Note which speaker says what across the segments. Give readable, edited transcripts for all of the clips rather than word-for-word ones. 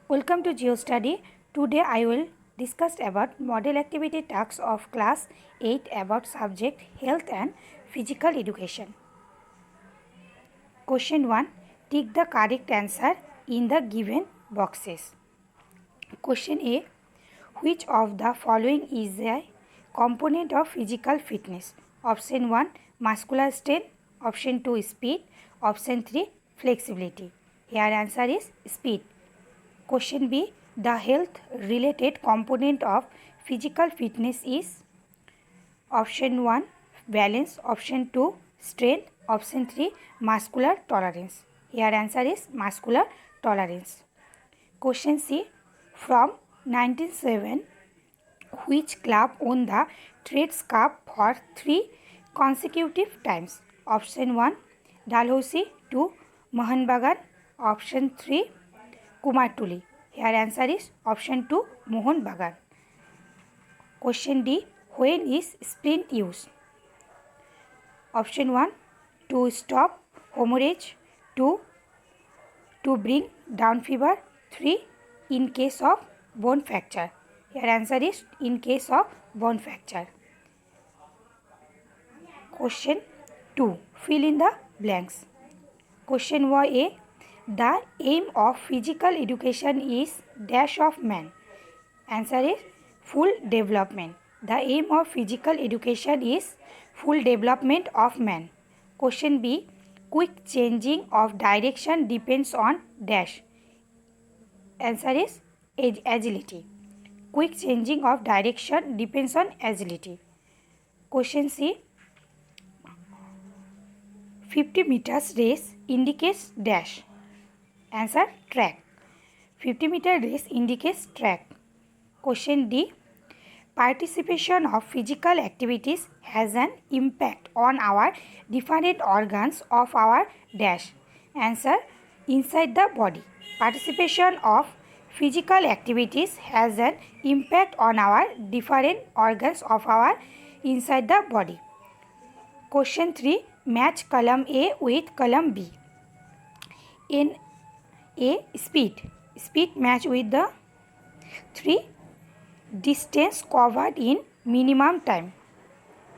Speaker 1: Welcome to GeoStudy. Today I will discuss about model activity tasks of class 8 about subject health and physical education. Question 1. Tick the correct answer in the given boxes. Question A. Which of the following is a component of physical fitness? Option 1. Muscular strength. Option 2. Speed. Option 3. Flexibility. Here answer is speed. Question B. The health related component of physical fitness is option 1 balance, option 2 strength, option 3 muscular tolerance. Here answer is muscular tolerance. Question C. From 1907, which club won the Trades Cup for 3 consecutive times? Option 1 Dalhousie, 2 Mohanbagan, option 3 Kumartuli. Here answer is option 2 Mohanbagan. Question D. When is splint used? Option 1 to stop hemorrhage, 2 to bring down fever, 3 in case of bone fracture. Here answer is in case of bone fracture. Question 2. Fill in the blanks. Question 1A. The aim of physical education is dash of man. Answer is full development. The aim of physical education is full development of man. Question B. Quick changing of direction depends on dash. Answer is agility. Quick changing of direction depends on agility. Question C. 50 meters race indicates dash. Answer track. 50-meter race indicates track. Question D. Participation of physical activities has an impact on our different organs of our dash. Answer inside the body. Participation of physical activities has an impact on our different organs of our inside the body. Question 3. Match column A with column B. In A. Speed. Speed match with the 3. Distance covered in minimum time.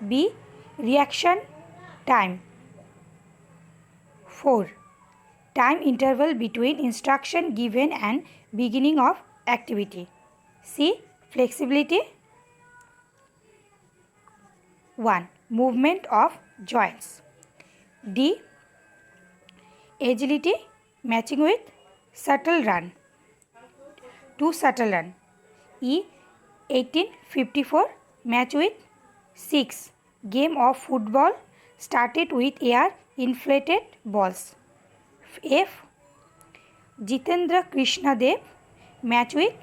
Speaker 1: B. Reaction time. 4. Time interval between instruction given and beginning of activity. C. Flexibility. 1. Movement of joints. D. Agility matching with shuttle run. 2 shuttle run. E. 1854 match with 6. Game of football started with air inflated balls. F. Jitendra Krishna Dev match with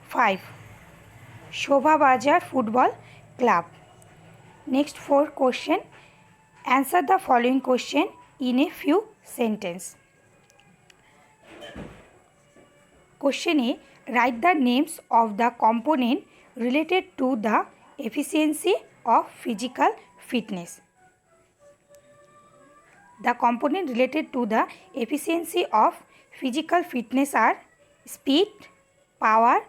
Speaker 1: 5. Shobha Bazar Football Club. Next 4 question. Answer the following question in a few sentences. Question A. Write the names of the component related to the efficiency of physical fitness. The component related to the efficiency of physical fitness are speed, power,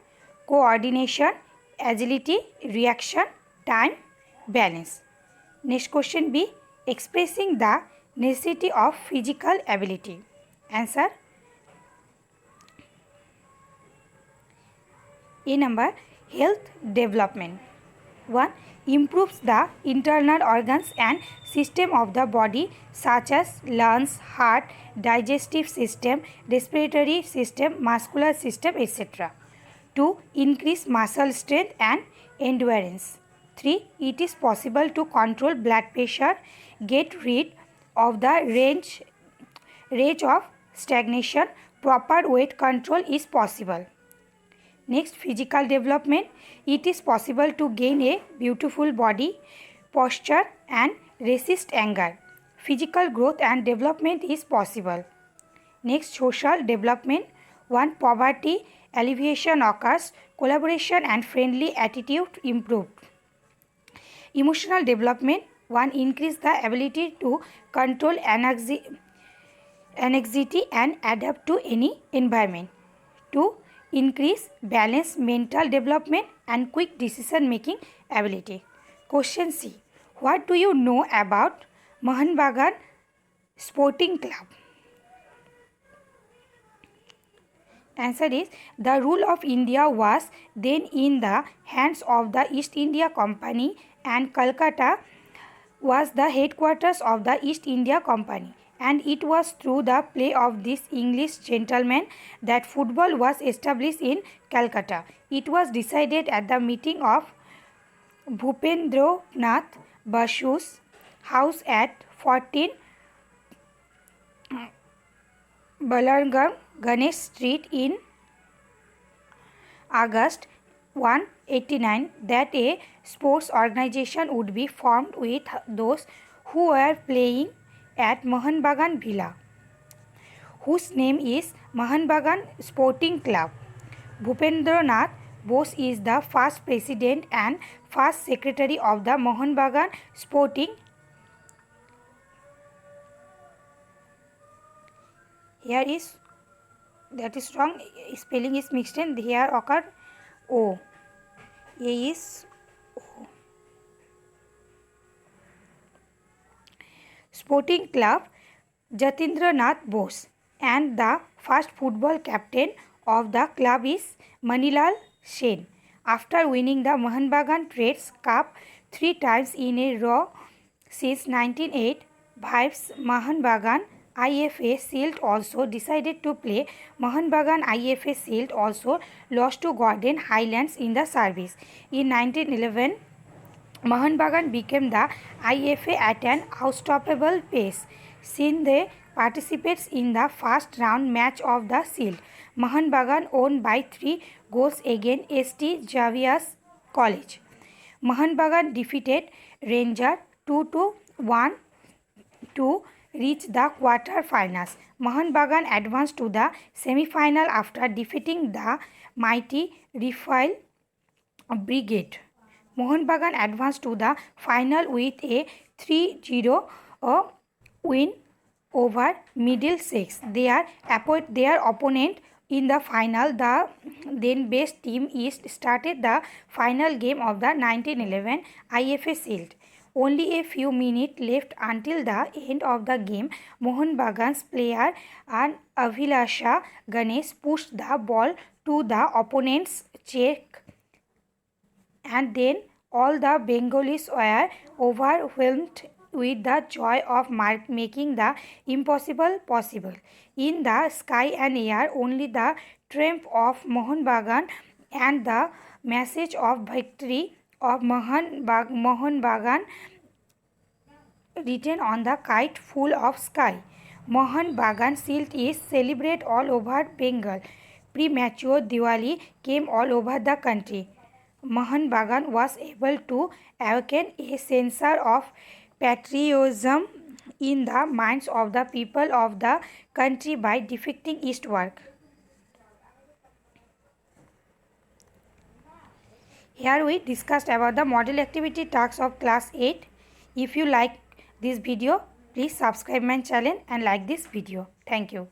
Speaker 1: coordination, agility, reaction, time, balance. Next question B. Expressing the necessity of physical ability. Answer A number. Health development. 1. Improves the internal organs and system of the body such as lungs, heart, digestive system, respiratory system, muscular system, etc. 2. Increase muscle strength and endurance. 3. It is possible to control blood pressure, get rid of the rage of stagnation, proper weight control is possible. Next, physical development. It is possible to gain a beautiful body, posture and resist anger. Physical growth and development is possible. Next, social development. 1. Poverty alleviation occurs, collaboration and friendly attitude improved. Emotional development. 1. Increase the ability to control anxiety and adapt to any environment. 2. increase balance, mental development and quick decision making ability. Question C. What do you know about Mohan Bagan Sporting Club? Answer is, the rule of India was then in the hands of the East India Company and Calcutta was the headquarters of the East India Company, and it was through the play of this English gentleman that football was established in Calcutta. It was decided at the meeting of Bhupendranath Basu's house at 14 Balargam Ganesh Street in August 189 that a sports organization would be formed with those who were playing at Mohan Bagan Villa, whose name is Mohan Bagan Sporting Club. Bhupendranath Bose is the first president and first secretary of the Mohan Bagan Sporting. Here is, that is wrong, spelling is mixed in, here occur O. A is O. Sporting Club Jatindranath Bose, and the first football captain of the club is Manilal Sen. After winning the Mohan Bagan Trades Cup 3 times in a row since 1908, Vibes Mohan Bagan IFA Shield also decided to play. Mohan Bagan IFA Shield also lost to Gordon Highlands in the service. In 1911, Mohan Bagan became the IFA at an unstoppable pace. Since they participates in the first round match of the Shield, Mohan Bagan won by 3 goals against St. Xavier's College. Mohan Bagan defeated Ranger 2-1 to reach the quarter-finals. Mohan Bagan advanced to the semi-final after defeating the mighty Rifle Brigade. Mohan Bagan advanced to the final with a 3-0 win over Middlesex. Their opponent in the final, the then best team East, started the final game of the 1911 IFA Shield. Only a few minutes left until the end of the game. Mohan Bagan's player and Abhilasha Ganesh pushed the ball to the opponent's check, and then all the Bengalis were overwhelmed with the joy of making the impossible possible. In the sky and air, only the triumph of Mohan Bagan and the message of victory of Mohan Bagan written on the kite full of sky. Mohan Bagan Shield is celebrated all over Bengal. Premature Diwali came all over the country. Mohan Bagan was able to awaken a sense of patriotism in the minds of the people of the country by defeating eastward. Here we discussed about the model activity tasks of class 8. If you like this video, please subscribe my channel and like this video. Thank you.